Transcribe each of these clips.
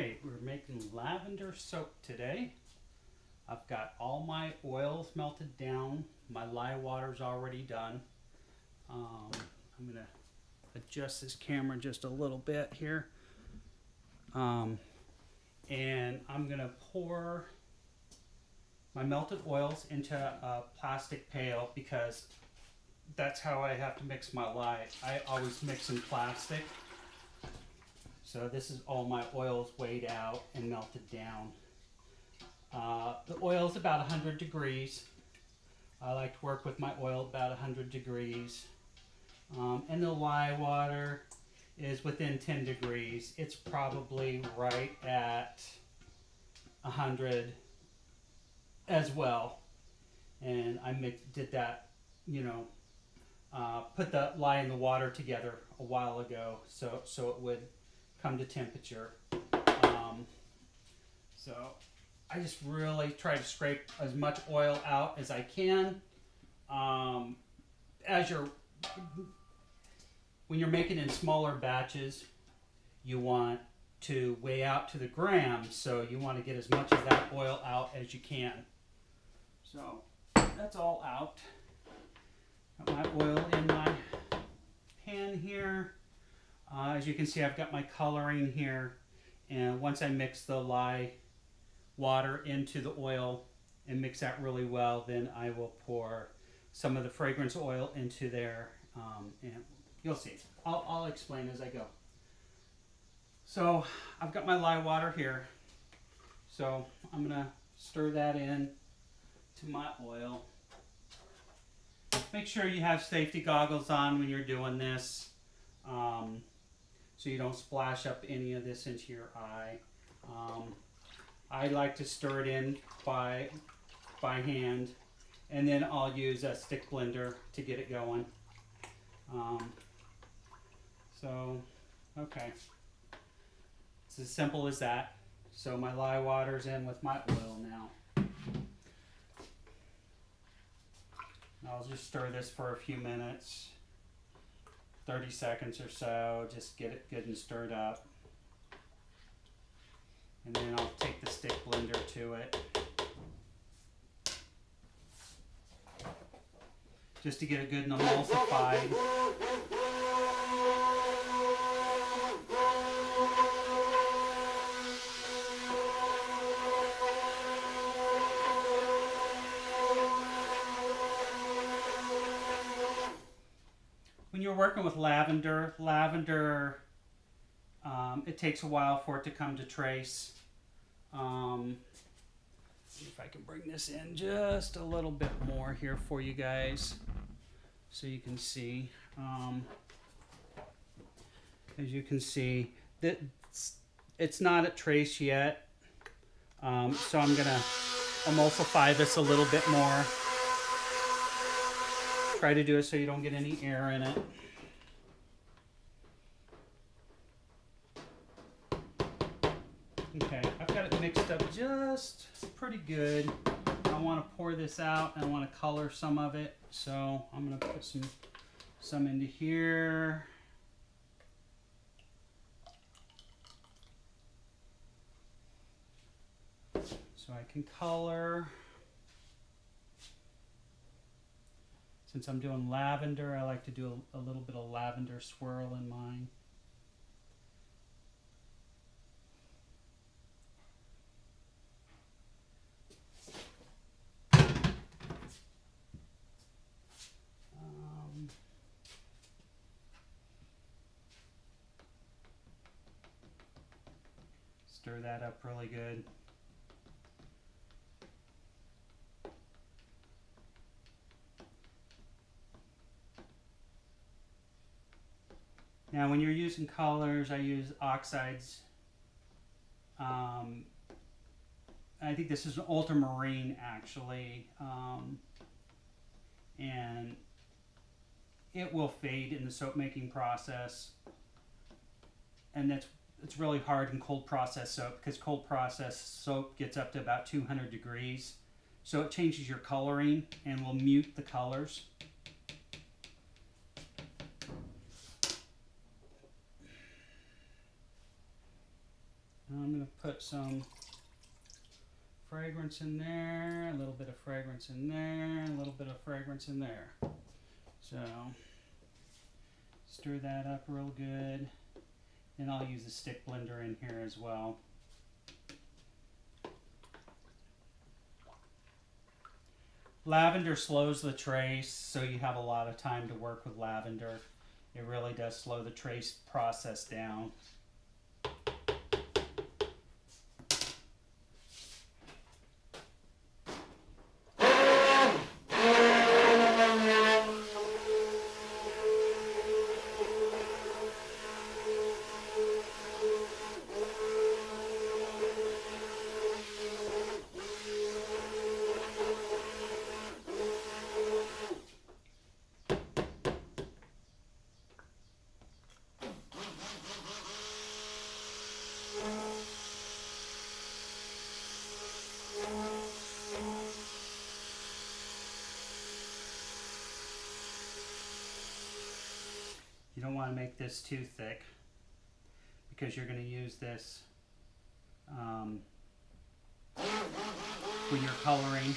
Alright, we're making lavender soap today. I've got all my oils melted down. My lye water's already done. I'm going to adjust this camera just a little bit here. And I'm going to pour my melted oils into a plastic pail because that's how I have to mix my lye. I always mix in plastic. So this is all my oils weighed out and melted down. The oil is about 100 degrees. I like to work with my oil about 100 degrees. And the lye water is within 10 degrees. It's probably right at 100 as well. And I did that, put the lye and the water together a while ago so it would come to temperature. So I just really try to scrape as much oil out as I can. When you're making in smaller batches, you want to weigh out to the gram, so you want to get as much of that oil out as you can. So that's all out. Got my oil in my pan here. As you can see, I've got my coloring here, and once I mix the lye water into the oil and mix that really well, then I will pour some of the fragrance oil into there, and you'll see. I'll explain as I go. So I've got my lye water here, so I'm going to stir that in to my oil. Make sure you have safety goggles on when you're doing this, so you don't splash up any of this into your eye. I like to stir it in by hand, and then I'll use a stick blender to get it going. Okay. It's as simple as that. So my lye water's in with my oil now. I'll just stir this for a few minutes, 30 seconds or so, just get it good and stirred up. And then I'll take the stick blender to it, just to get it good and emulsified. When you're working with lavender, it takes a while for it to come to trace. See if I can bring this in just a little bit more here for you guys so you can see. As you can see, it's not at trace yet, so I'm going to emulsify this a little bit more. Try to do it so you don't get any air in it. Okay, I've got it mixed up just pretty good. I want to pour this out and I want to color some of it, so I'm going to put some into here. So I can color. Since I'm doing lavender, I like to do a little bit of lavender swirl in mine. Stir that up really good. Now when you're using colors, I use oxides. I think this is an ultramarine actually, and it will fade in the soap making process, and it's really hard in cold process soap because cold process soap gets up to about 200 degrees, so it changes your coloring and will mute the colors. I'm going to put some fragrance in there, a little bit of fragrance in there, a little bit of fragrance in there. So stir that up real good. And I'll use a stick blender in here as well. Lavender slows the trace, so you have a lot of time to work with lavender. It really does slow the trace process down. You don't want to make this too thick because you're going to use this when you're coloring.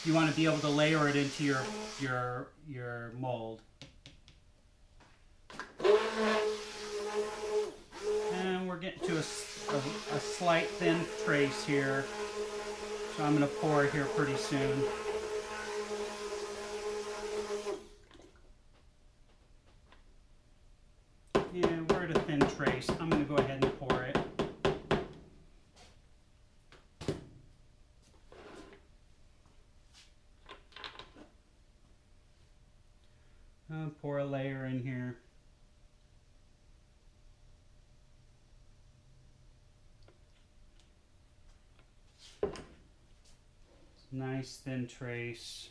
You want to be able to layer it into your mold. And we're getting to a slight thin trace here, so I'm going to pour here pretty soon. Yeah, we're at a thin trace. I'm going to go ahead and pour it. Pour a layer in here. Nice thin trace.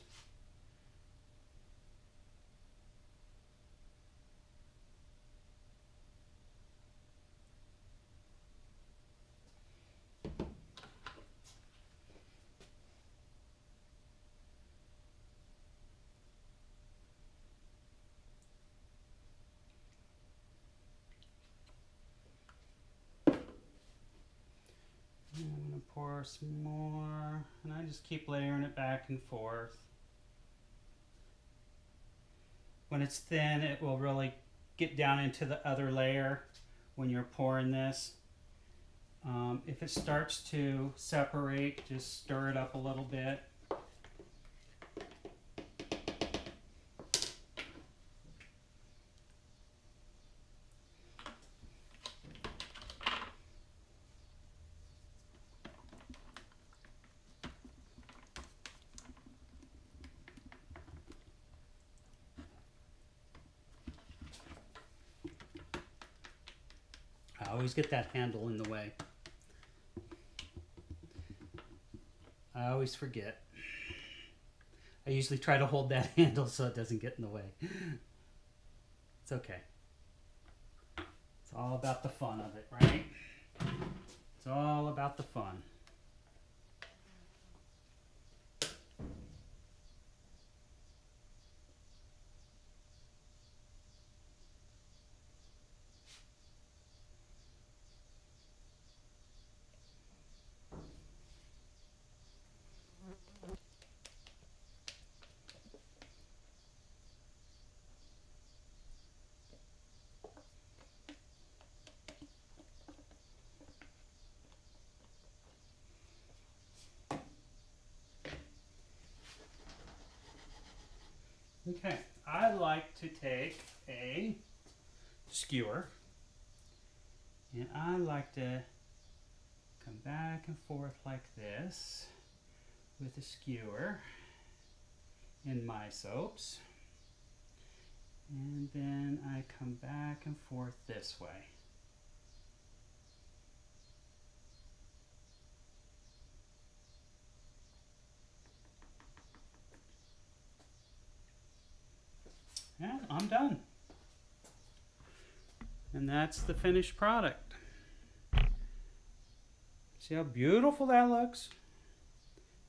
I'm going to pour some more, and I just keep layering it back and forth. When it's thin, it will really get down into the other layer when you're pouring this. If it starts to separate, just stir it up a little bit. I always get that handle in the way. I always forget. I usually try to hold that handle so it doesn't get in the way. It's okay. It's all about the fun of it, right? It's all about the fun. Okay, I like to take a skewer, and I like to come back and forth like this with a skewer in my soaps, and then I come back and forth this way. And I'm done. And that's the finished product. See how beautiful that looks?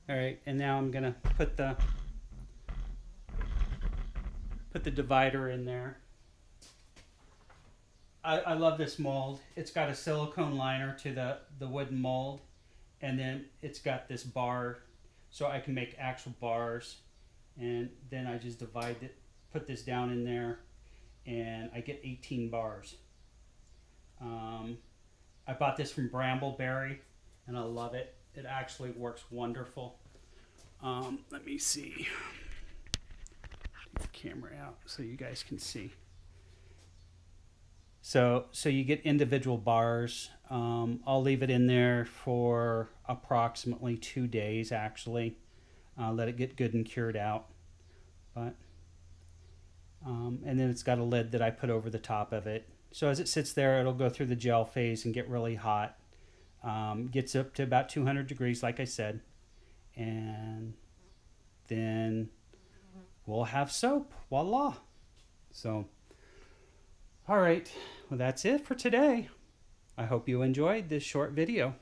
All right, and now I'm gonna put the divider in there. I love this mold. It's got a silicone liner to the wooden mold, and then it's got this bar, so I can make actual bars. And then I just divide it, put this down in there, and I get 18 bars. I bought this from Brambleberry, and I love it. It actually works wonderful. Let me see. Take the camera out so you guys can see. So you get individual bars. I'll leave it in there for approximately 2 days, actually. Let it get good and cured out. But and then it's got a lid that I put over the top of it. So as it sits there, it'll go through the gel phase and get really hot. Gets up to about 200 degrees, like I said. And then we'll have soap. Voila. So, all right. Well, that's it for today. I hope you enjoyed this short video.